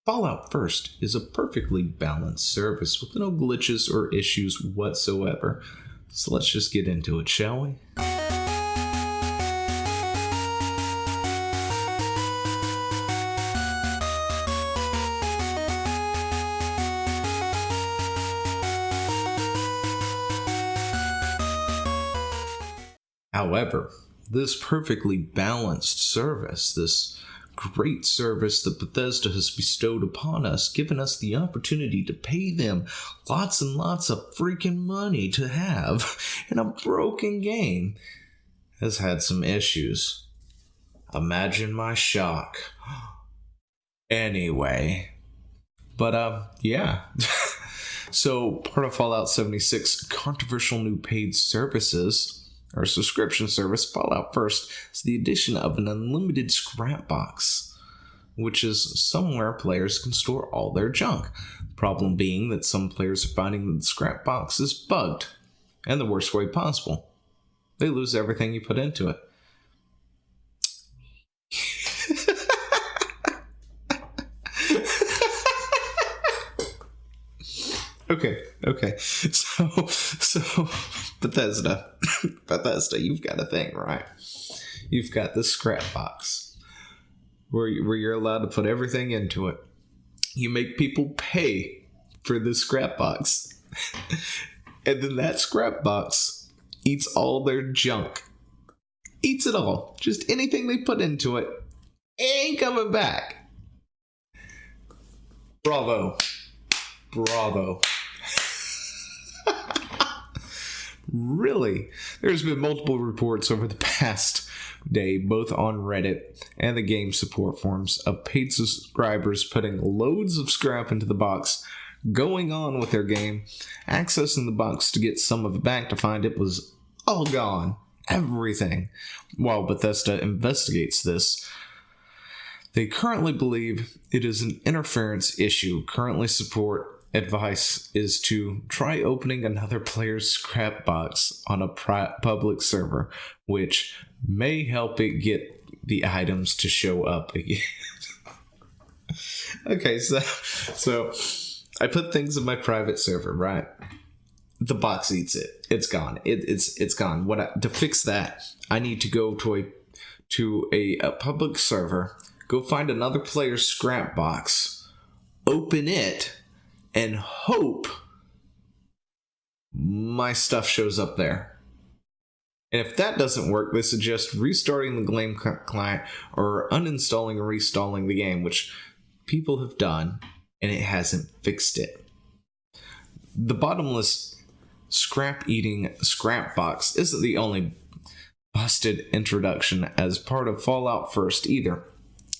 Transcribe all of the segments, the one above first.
Fallout First is a perfectly balanced service with no glitches or issues whatsoever. So let's just get into it, shall we? However, this perfectly balanced service, this great service that Bethesda has bestowed upon us, given us the opportunity to pay them lots and lots of freaking money to have in a broken game, has had some issues. Imagine my shock. Anyway, but yeah. So part of Fallout 76 controversial new paid services, or subscription service, Fallout First, is the addition of an unlimited scrap box, which is somewhere players can store all their junk. The problem being that some players are finding that the scrap box is bugged, and the worst way possible. They lose everything you put into it. Okay. So Bethesda, you've got a thing, right? You've got this scrap box where you're allowed to put everything into it. You make people pay for this scrap box, and then that scrap box eats all their junk. Eats it all. Just anything they put into it ain't coming back. Bravo. Really? There's been multiple reports over the past day, both on Reddit and the game support forums, of paid subscribers putting loads of scrap into the box, going on with their game, accessing the box to get some of it back to find it was all gone. Everything. While Bethesda investigates this, they currently believe it is an interference issue. Currently support advice is to try opening another player's scrap box on a public server, which may help it get the items to show up again. Okay, so I put things in my private server, right? The box eats it. It's gone. It's gone. To fix that, I need to go to a public server, go find another player's scrap box, open it, and hope my stuff shows up there. And if that doesn't work, they suggest restarting the game client or uninstalling or reinstalling the game, which people have done, and it hasn't fixed it. The bottomless scrap-eating scrap box isn't the only busted introduction as part of Fallout First either.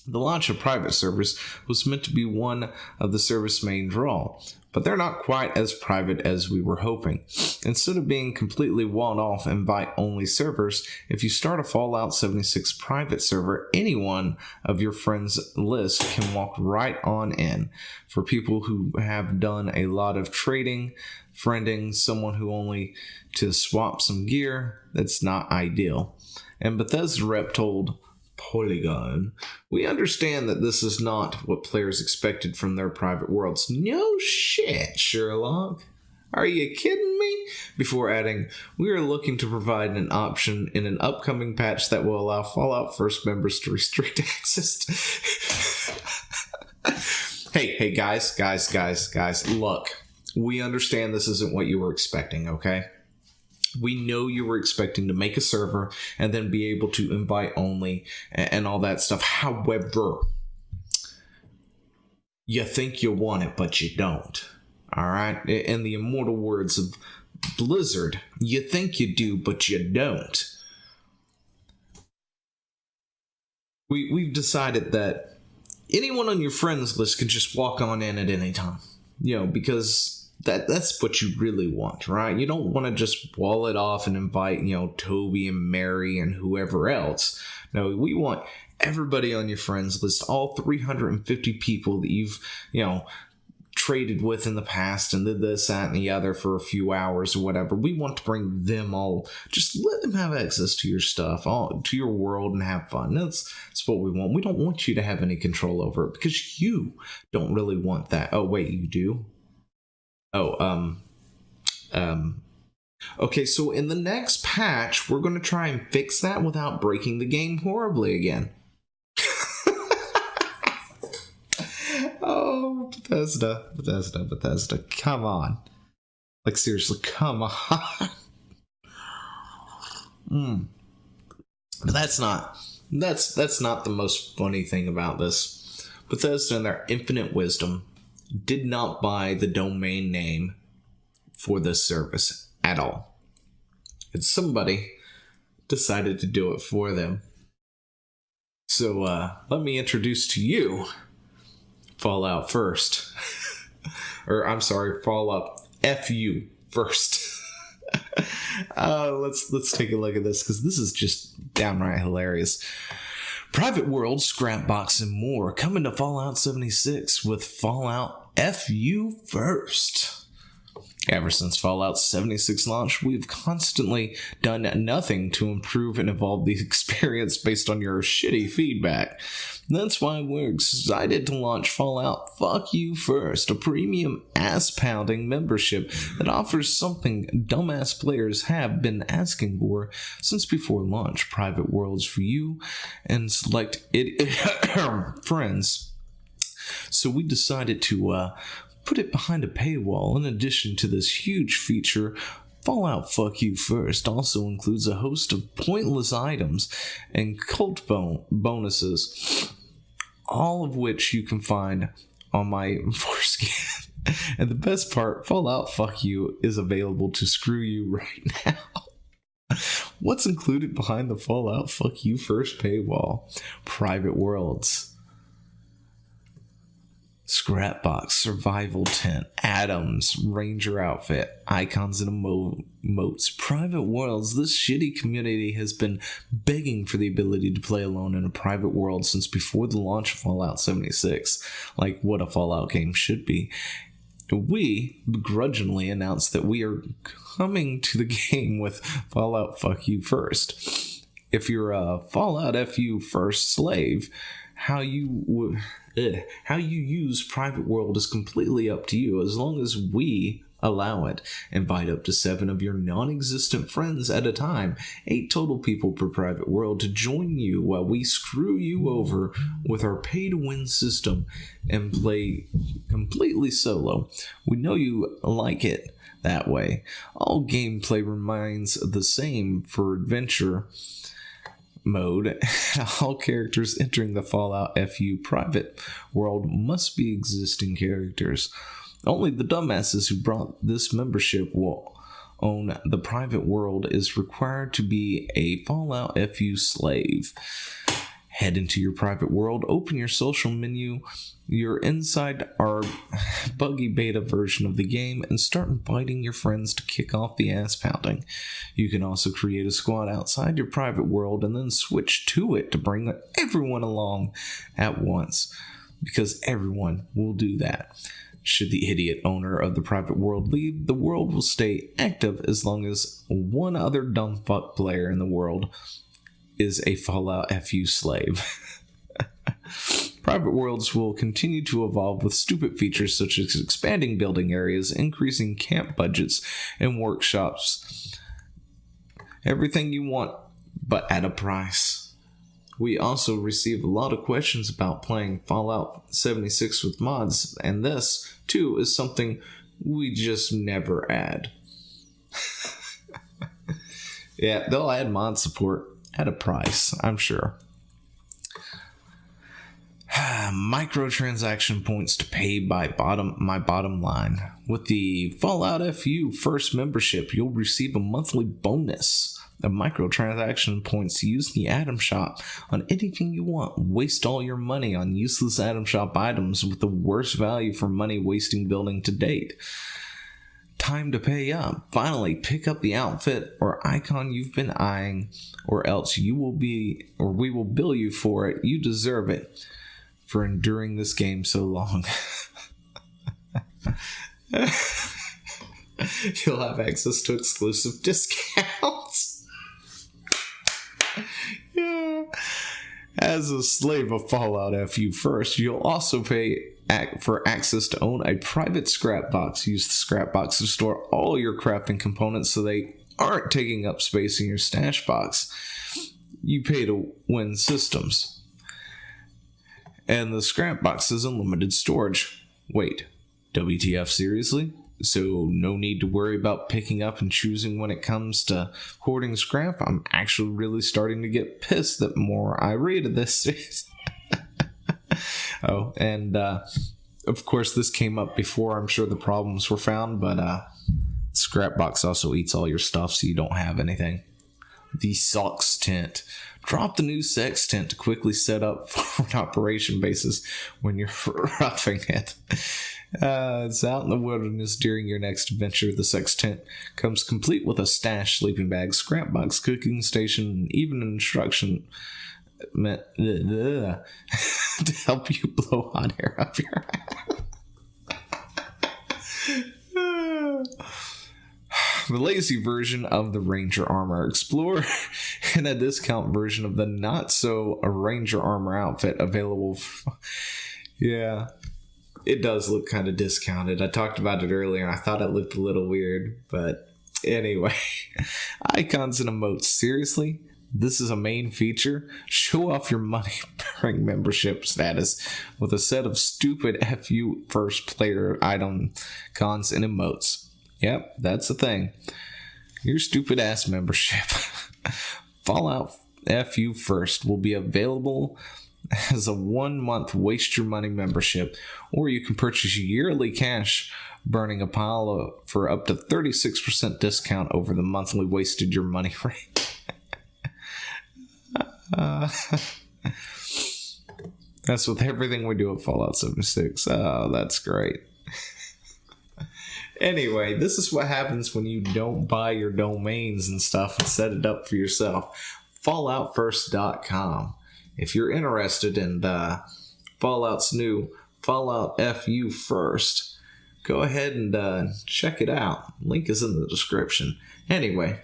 The launch of private servers was meant to be one of the service's main draw, but they're not quite as private as we were hoping. Instead of being completely walled-off invite-only servers, if you start a Fallout 76 private server, anyone of your friends' list can walk right on in. For people who have done a lot of trading, friending someone who only to swap some gear, that's not ideal. And Bethesda rep told Polygon, "We understand that this is not what players expected from their private worlds." No shit, Sherlock. Are you kidding me? Before adding, "We are looking to provide an option in an upcoming patch that will allow Fallout First members to restrict access to..." Hey, guys, look. We understand this isn't what you were expecting, okay? We know you were expecting to make a server and then be able to invite only and all that stuff. However, you think you want it, but you don't. All right? In the immortal words of Blizzard, you think you do, but you don't. We've decided that anyone on your friends list can just walk on in at any time. Because that's what you really want, right? You don't want to just wall it off and invite, Toby and Mary and whoever else. No, we want everybody on your friends list, all 350 people that you've, traded with in the past and did this, that, and the other for a few hours or whatever. We want to bring them all, just let them have access to your stuff, to your world, and have fun. That's what we want. We don't want you to have any control over it because you don't really want that. Oh, wait, you do? Okay, so in the next patch, we're going to try and fix that without breaking the game horribly again. Oh, Bethesda, come on. Like, seriously, come on. But that's not the most funny thing about this. Bethesda, in their infinite wisdom, did not buy the domain name for this service at all. And somebody decided to do it for them. So let me introduce to you Fallout first. Or I'm sorry, Fallout FU first. Let's take a look at this because this is just downright hilarious. Private world, scrapbox, and more coming to Fallout 76 with Fallout FU first. Ever since Fallout 76 launch, we've constantly done nothing to improve and evolve the experience based on your shitty feedback. That's why we're excited to launch Fallout Fuck You First, a premium ass-pounding membership that offers something dumbass players have been asking for since before launch. Private worlds for you and select friends. So we decided to put it behind a paywall. In addition to this huge feature, Fallout Fuck You First also includes a host of pointless items and cult bonuses, all of which you can find on my foreskin. And the best part, Fallout Fuck You is available to screw you right now. What's included behind the Fallout Fuck You First paywall? Private worlds, scrapbox, survival tent, atoms, ranger outfit, icons and emotes, private worlds. This shitty community has been begging for the ability to play alone in a private world since before the launch of Fallout 76, like what a Fallout game should be. We begrudgingly announced that we are coming to the game with Fallout Fuck You First. If you're a Fallout FU First slave, how you use private world is completely up to you, as long as we allow it. Invite up to 7 of your non-existent friends at a time, 8 total people per private world, to join you while we screw you over with our pay-to-win system and play completely solo. We know you like it that way. All gameplay remains the same for adventure mode. All characters entering the Fallout FU private world must be existing characters. Only the dumbasses who brought this membership will own the private world is required to be a Fallout FU slave. Head into your private world, open your social menu, you're inside our buggy beta version of the game, and start inviting your friends to kick off the ass pounding. You can also create a squad outside your private world and then switch to it to bring everyone along at once, because everyone will do that. Should the idiot owner of the private world leave, the world will stay active as long as one other dumb fuck player in the world is a Fallout FU slave. Private worlds will continue to evolve with stupid features such as expanding building areas, increasing camp budgets, and workshops. Everything you want, but at a price. We also receive a lot of questions about playing Fallout 76 with mods, and this, too, is something we just never add. Yeah, they'll add mod support at a price, I'm sure. Microtransaction points to pay by my bottom line. With the Fallout FU First membership, you'll receive a monthly bonus of microtransaction points to use in the Atom Shop on anything you want. Waste all your money on useless Atom Shop items with the worst value for money wasting building to date. Time to pay up. Finally, pick up the outfit or icon you've been eyeing, or else we will bill you for it. You deserve it for enduring this game so long. You'll have access to exclusive discounts. Yeah. As a slave of Fallout FU First, you'll also pay for access to own a private scrap box. Use the scrap box to store all your crafting components so they aren't taking up space in your stash box. You pay to win systems. And the scrap box is unlimited storage. Wait, WTF, seriously? So no need to worry about picking up and choosing when it comes to hoarding scrap? I'm actually really starting to get pissed that more I read this. Oh, and of course this came up before I'm sure the problems were found, but scrap box also eats all your stuff so you don't have anything. The Sex Tent. Drop the new Sex Tent to quickly set up for an operation basis when you're roughing it. It's out in the wilderness during your next adventure. The Sex Tent comes complete with a stash, sleeping bag, scrap box, cooking station, and even an instruction to help you blow hot air up your The lazy version of the Ranger armor. Explore in a discount version of the not-so-Ranger armor outfit available. Yeah, it does look kind of discounted. I talked about it earlier, and I thought it looked a little weird. But anyway, icons and emotes. Seriously? This is a main feature? Show off your money-bearing membership status with a set of stupid FU First player icons and emotes. Yep, that's the thing. Your stupid ass membership. Fallout FU First will be available as a 1-month waste your money membership, or you can purchase yearly cash burning a pile for up to 36% discount over the monthly wasted your money rate. That's with everything we do at Fallout 76. Oh, that's great. Anyway, this is what happens when you don't buy your domains and stuff and set it up for yourself. FalloutFirst.com. If you're interested in Fallout's new Fallout FU First, go ahead and check it out. Link is in the description. Anyway,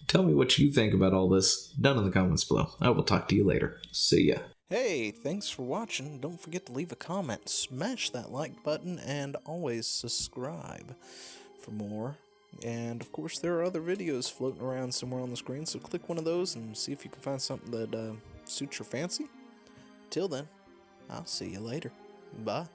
tell me what you think about all this down in the comments below. I will talk to you later. See ya. Hey, thanks for watching. Don't forget to leave a comment, smash that like button, and always subscribe for more. And of course, there are other videos floating around somewhere on the screen, so click one of those and see if you can find something that suits your fancy. Till then, I'll see you later. Bye.